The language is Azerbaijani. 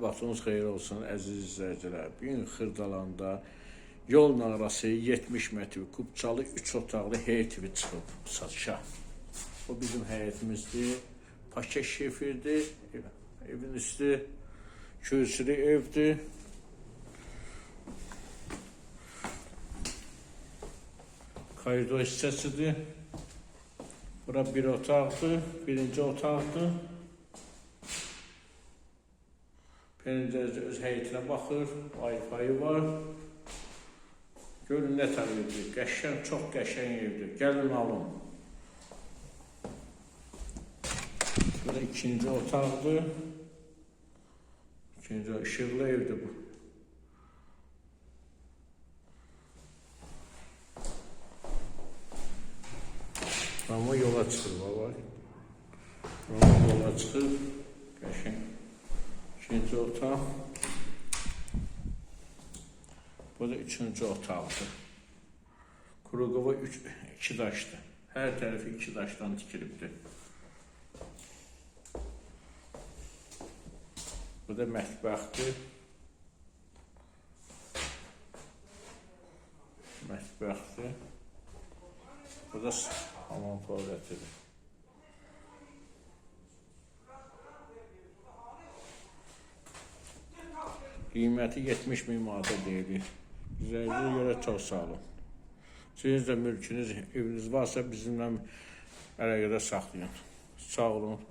Vaxtınız xeyir olsun, əziz izləyicilər. Bu gün Xırdalanda yol arası 70 metr kubçalı 3 otaqlı heyət evi çıxıb satışa. Bu bizim həyətimizdir. Paket şefirdir. Evin üstü kürsülü evdir. Koridor hissəsidir. Bura bir otaqdır. Birinci otaqdır. Pəncərəsi öz həyətinə baxır. Wi-Fi var. Görün nə tər evdir. Qəşəng, çox qəşəng evdir. Gəlin alın. Burada ikinci otaqdır. İkinci işıqlı evdir bu. Ama yola çıxır baba. Yola çıxır. Qəşəng. İkinci otaq. Bu da üçüncü otaqdır. Kuruqova 2 daşdır. Hər tərəfi 2 daşdan tikilibdir. Bu da mətbəxdir. Mətbəxdir. Bu da hamam tualetidir. Qiyməti 70.000 manata deyilir. Bizə görə çox sağ olun. Siz də mülkünüz, eviniz varsa bizimlə əlaqədə saxlayın. Sağ olun.